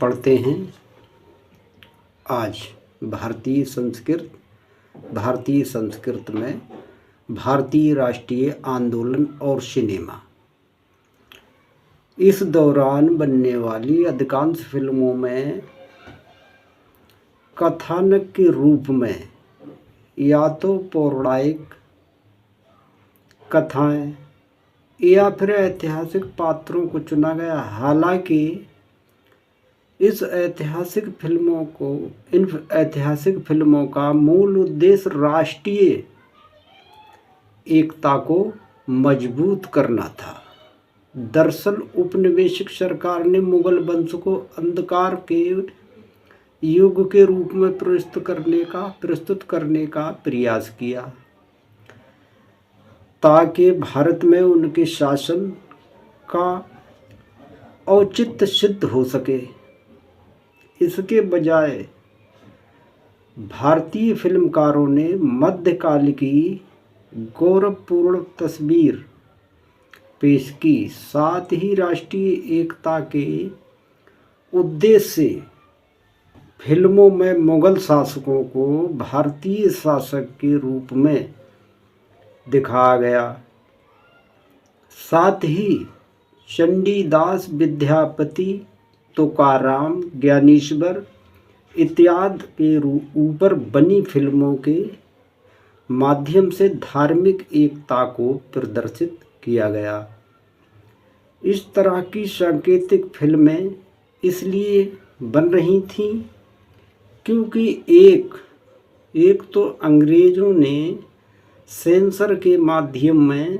पढ़ते हैं आज भारतीय संस्कृत में भारतीय राष्ट्रीय आंदोलन और सिनेमा। इस दौरान बनने वाली अधिकांश फिल्मों में कथानक के रूप में या तो पौराणिक कथाएं या फिर ऐतिहासिक पात्रों को चुना गया। हालांकि इन ऐतिहासिक फिल्मों का मूल उद्देश्य राष्ट्रीय एकता को मजबूत करना था। दरअसल उपनिवेशिक सरकार ने मुगल वंश को अंधकार के युग के रूप में प्रस्तुत करने का प्रयास किया ताकि भारत में उनके शासन का औचित्य सिद्ध हो सके। इसके बजाय भारतीय फिल्मकारों ने मध्यकाल की गौरवपूर्ण तस्वीर पेश की। साथ ही राष्ट्रीय एकता के उद्देश्य से फिल्मों में मुगल शासकों को भारतीय शासक के रूप में दिखाया गया। साथ ही चंडीदास, विद्यापति, तुकाराम, ज्ञानेश्वर इत्यादि के ऊपर बनी फिल्मों के माध्यम से धार्मिक एकता को प्रदर्शित किया गया। इस तरह की सांकेतिक फिल्में इसलिए बन रही थीं क्योंकि एक तो अंग्रेज़ों ने सेंसर के माध्यम में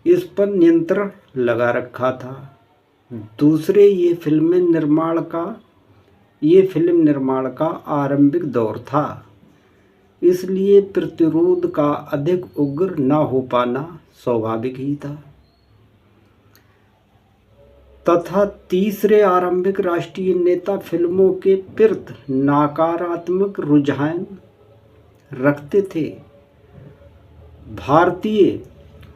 इस पर नियंत्रण लगा रखा था। दूसरे ये फिल्म निर्माण का आरंभिक दौर था, इसलिए प्रतिरोध का अधिक उग्र न हो पाना स्वाभाविक ही था। तथा तीसरे आरंभिक राष्ट्रीय नेता फिल्मों के प्रति नकारात्मक रुझान रखते थे। भारतीय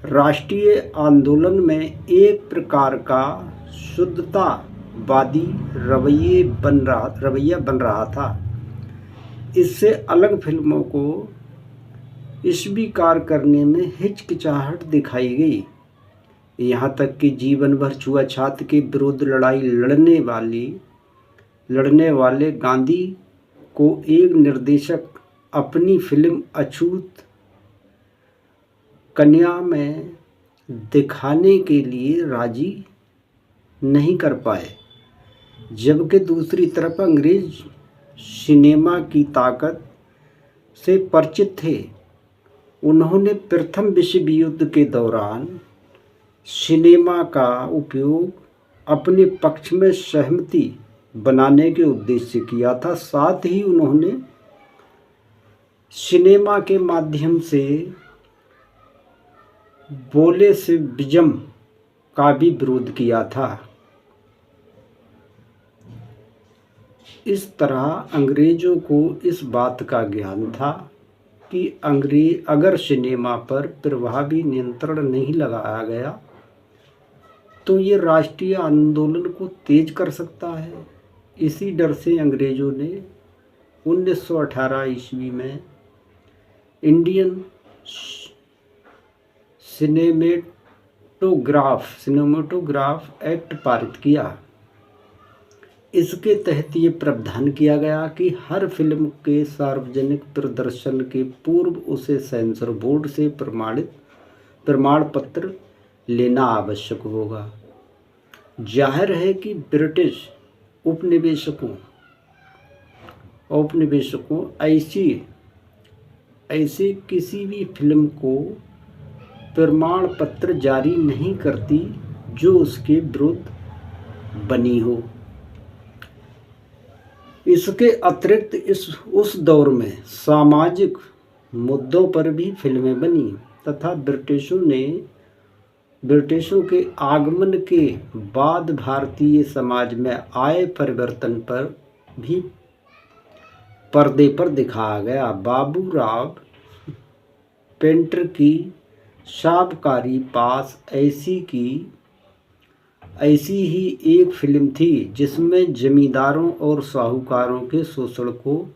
राष्ट्रीय आंदोलन में एक प्रकार का शुद्धतावादी रवैया बन रहा था। इससे अलग फिल्मों को स्वीकार करने में हिचकिचाहट दिखाई गई। यहाँ तक कि जीवन भर छुआछूत के विरुद्ध लड़ाई लड़ने वाले गांधी को एक निर्देशक अपनी फिल्म अछूत कन्या में दिखाने के लिए राजी नहीं कर पाए, जबकि दूसरी तरफ अंग्रेज सिनेमा की ताकत से परिचित थे। उन्होंने प्रथम विश्व युद्ध के दौरान सिनेमा का उपयोग अपने पक्ष में सहमति बनाने के उद्देश्य से किया था। साथ ही उन्होंने सिनेमा के माध्यम से बोल्शेविज़्म का भी विरोध किया था। इस तरह अंग्रेज़ों को इस बात का ज्ञान था कि अगर सिनेमा पर प्रभावी नियंत्रण नहीं लगाया गया तो ये राष्ट्रीय आंदोलन को तेज कर सकता है। इसी डर से अंग्रेज़ों ने 1918 ईस्वी में इंडियन सिनेमेटोग्राफ एक्ट पारित किया। इसके तहत ये प्रावधान किया गया कि हर फिल्म के सार्वजनिक प्रदर्शन के पूर्व उसे सेंसर बोर्ड से प्रमाण पत्र लेना आवश्यक होगा। जाहिर है कि ब्रिटिश औपनिवेशकों ऐसी किसी भी फिल्म को प्रमाण पत्र जारी नहीं करती जो उसके विरुद्ध बनी हो। इसके अतिरिक्त उस दौर में सामाजिक मुद्दों पर भी फिल्में बनी तथा ब्रिटिशों के आगमन के बाद भारतीय समाज में आए परिवर्तन पर भी पर्दे पर दिखाया गया। बाबूराव पेंटर की शाबकारी पास ऐसी की ऐसी ही एक फिल्म थी जिसमें जमींदारों और साहूकारों के शोषण को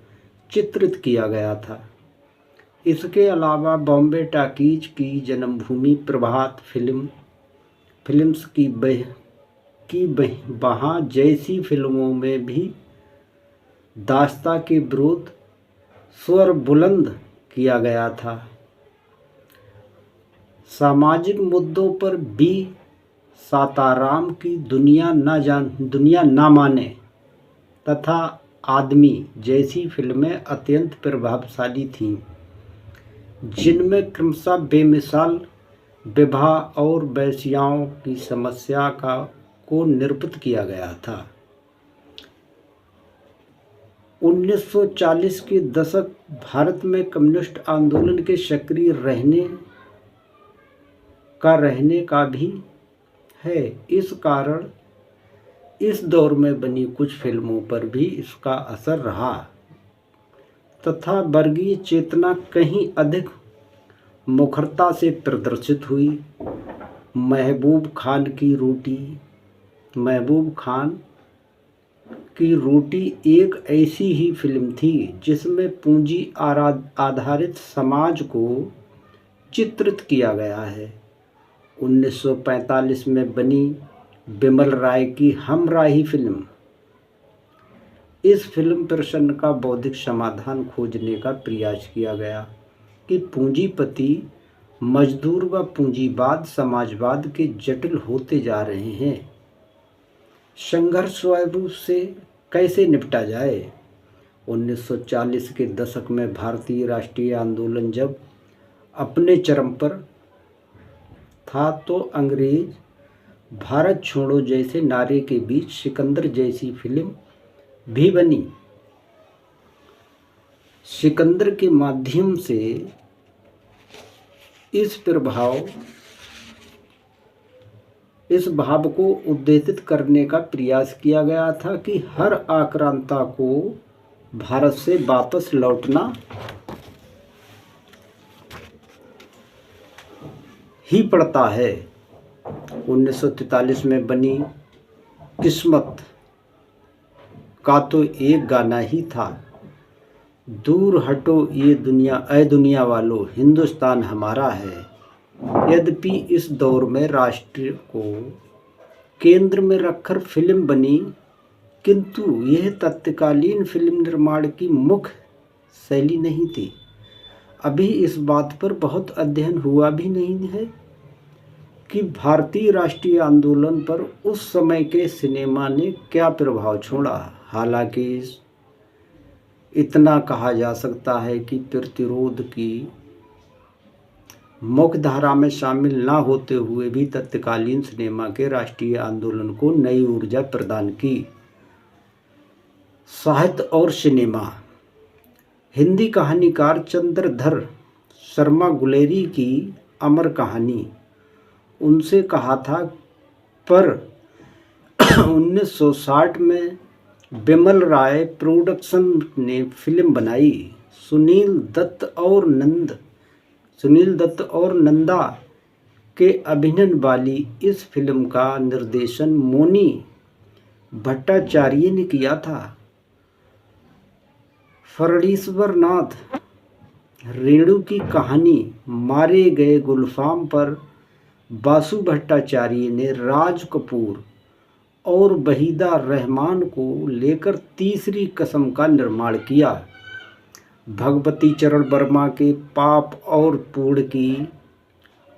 चित्रित किया गया था। इसके अलावा बॉम्बे टॉकीज की जन्मभूमि प्रभात फिल्म्स की वहाँ जैसी फिल्मों में भी दास्ता के विरुद्ध स्वर बुलंद किया गया था। सामाजिक मुद्दों पर बी साताराम की दुनिया ना माने तथा आदमी जैसी फिल्में अत्यंत प्रभावशाली थीं, जिनमें क्रमशः बेमिसाल विवाह और वेश्याओं की समस्या को निरूपित किया गया था। 1940 के दशक भारत में कम्युनिस्ट आंदोलन के सक्रिय रहने का भी है। इस कारण इस दौर में बनी कुछ फिल्मों पर भी इसका असर रहा तथा वर्गीय चेतना कहीं अधिक मुखरता से प्रदर्शित हुई। महबूब खान की रोटी एक ऐसी ही फिल्म थी जिसमें पूंजी आधारित समाज को चित्रित किया गया है। 1945 में बनी बिमल राय की हमराही फिल्म। इस फिल्म प्रश्न का बौद्धिक समाधान खोजने का प्रयास किया गया कि पूंजीपति, मजदूर व पूंजीवाद समाजवाद के जटिल होते जा रहे हैं। संघर्ष स्वरूप से कैसे निपटा जाए। 1940 के दशक में भारतीय राष्ट्रीय आंदोलन जब अपने चरम पर था तो अंग्रेज भारत छोड़ो जैसे नारे के बीच सिकंदर जैसी फिल्म भी बनी। सिकंदर के माध्यम से इस भाव को उद्देशित करने का प्रयास किया गया था कि हर आक्रांता को भारत से वापस लौटना ही पड़ता है। 1943 में बनी किस्मत का तो एक गाना ही था, दूर हटो ये दुनिया ऐ दुनिया वालों, हिंदुस्तान हमारा है। यद्यपि इस दौर में राष्ट्र को केंद्र में रखकर फिल्म बनी, किंतु यह तत्कालीन फिल्म निर्माण की मुख्य शैली नहीं थी। अभी इस बात पर बहुत अध्ययन हुआ भी नहीं है कि भारतीय राष्ट्रीय आंदोलन पर उस समय के सिनेमा ने क्या प्रभाव छोड़ा। हालांकि इतना कहा जा सकता है कि प्रतिरोध की मुख्य धारा में शामिल न होते हुए भी तत्कालीन सिनेमा के राष्ट्रीय आंदोलन को नई ऊर्जा प्रदान की। साहित्य और सिनेमा। हिंदी कहानीकार चंद्रधर शर्मा गुलेरी की अमर कहानी उनसे कहा था, पर 1960 में बिमल राय प्रोडक्शन ने फिल्म बनाई। सुनील दत्त और नंदा के अभिनय वाली इस फिल्म का निर्देशन मोनी भट्टाचार्य ने किया था। फणीश्वर नाथ रेणु की कहानी मारे गए गुलफाम पर बासु भट्टाचार्य ने राज कपूर और वहीदा रहमान को लेकर तीसरी कसम का निर्माण किया। भगवती चरण वर्मा के पाप और पुण्य की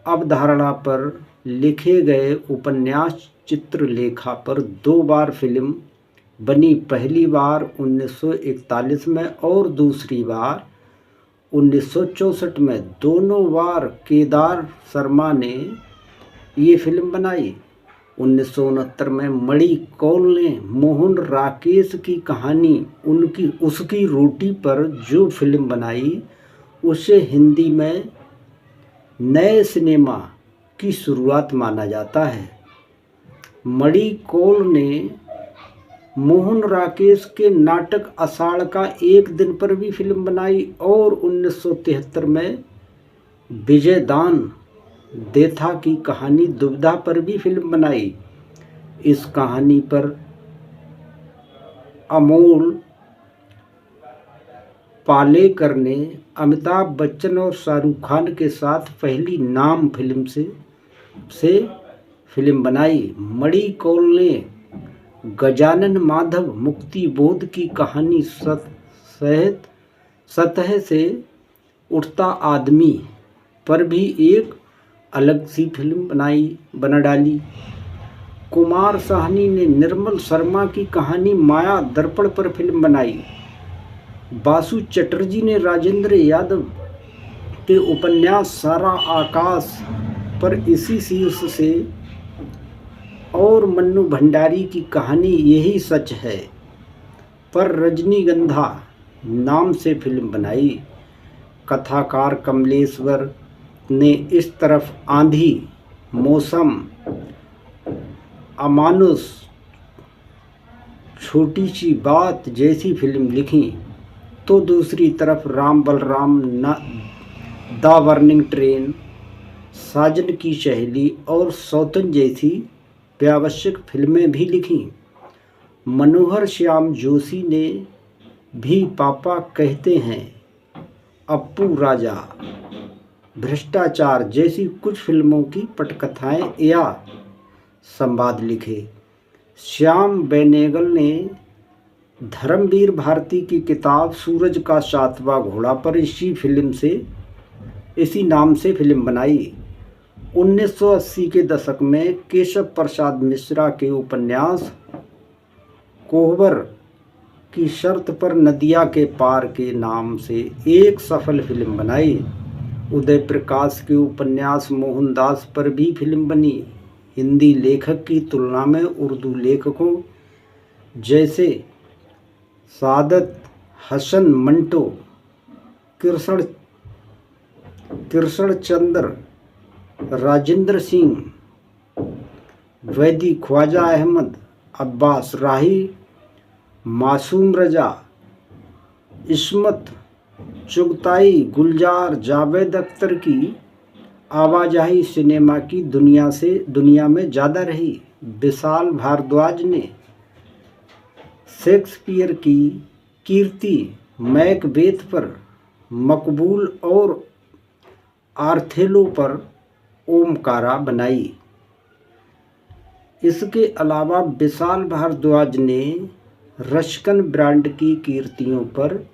अवधारणा पर लिखे गए उपन्यास चित्रलेखा पर 2 बार फिल्म बनी। पहली बार 1941 में और दूसरी बार 1964 में। दोनों बार केदार शर्मा ने ये फिल्म बनाई। 1969 में मणि कौल ने मोहन राकेश की कहानी उसकी रोटी पर जो फिल्म बनाई, उसे हिंदी में नए सिनेमा की शुरुआत माना जाता है। मणि कौल ने मोहन राकेश के नाटक आषाढ़ का एक दिन पर भी फिल्म बनाई और 1973 में विजयदान देथा की कहानी दुविधा पर भी फिल्म बनाई। इस कहानी पर अमोल पालेकर ने अमिताभ बच्चन और शाहरुख खान के साथ पहली नाम फिल्म से फिल्म बनाई। मणि कौल ने गजानन माधव मुक्तिबोध की कहानी सतह से उठता आदमी पर भी एक अलग सी फिल्म बना डाली। कुमार साहनी ने निर्मल शर्मा की कहानी माया दर्पण पर फिल्म बनाई। बासु चटर्जी ने राजेंद्र यादव के उपन्यास सारा आकाश पर इसी शीर्ष से और मन्नू भंडारी की कहानी यही सच है पर रजनीगंधा नाम से फिल्म बनाई। कथाकार कमलेश्वर ने इस तरफ आंधी, मौसम, अमानुष, छोटी सी बात जैसी फिल्म लिखी तो दूसरी तरफ Ram Balram, the burning train, Saajan ki Saheli और सौतन जैसी व्यावसायिक फिल्में भी लिखीं। मनोहर श्याम जोशी ने भी पापा कहते हैं, अप्पू राजा, भ्रष्टाचार जैसी कुछ फिल्मों की पटकथाएं या संवाद लिखे। श्याम बेनेगल ने धर्मवीर भारती की किताब सूरज का सातवां घोड़ा पर इसी नाम से फिल्म बनाई। 1980 के दशक में केशव प्रसाद मिश्रा के उपन्यास कोहबर की शर्त पर नदिया के पार के नाम से एक सफल फिल्म बनाई। उदय प्रकाश के उपन्यास मोहनदास पर भी फिल्म बनी। हिंदी लेखक की तुलना में उर्दू लेखकों जैसे सादत हसन मंटो, कृष्ण चंद्र, राजेंद्र सिंह वैदी, ख्वाजा अहमद, अब्बास राही, मासूम रजा, इस्मत चुगताई, गुलजार, जावेद अख्तर की आवाजाही सिनेमा की दुनिया में ज़्यादा रही। विशाल भारद्वाज ने शेक्सपियर की कीर्ति मैकबेथ पर, मकबूल और आर्थेलो पर ओमकारा बनाई। इसके अलावा विशाल भारद्वाज ने रस्किन ब्रांड की कीर्तियों पर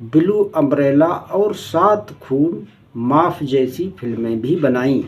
ब्लू अम्ब्रेला और सात खून माफ जैसी फिल्में भी बनाईं।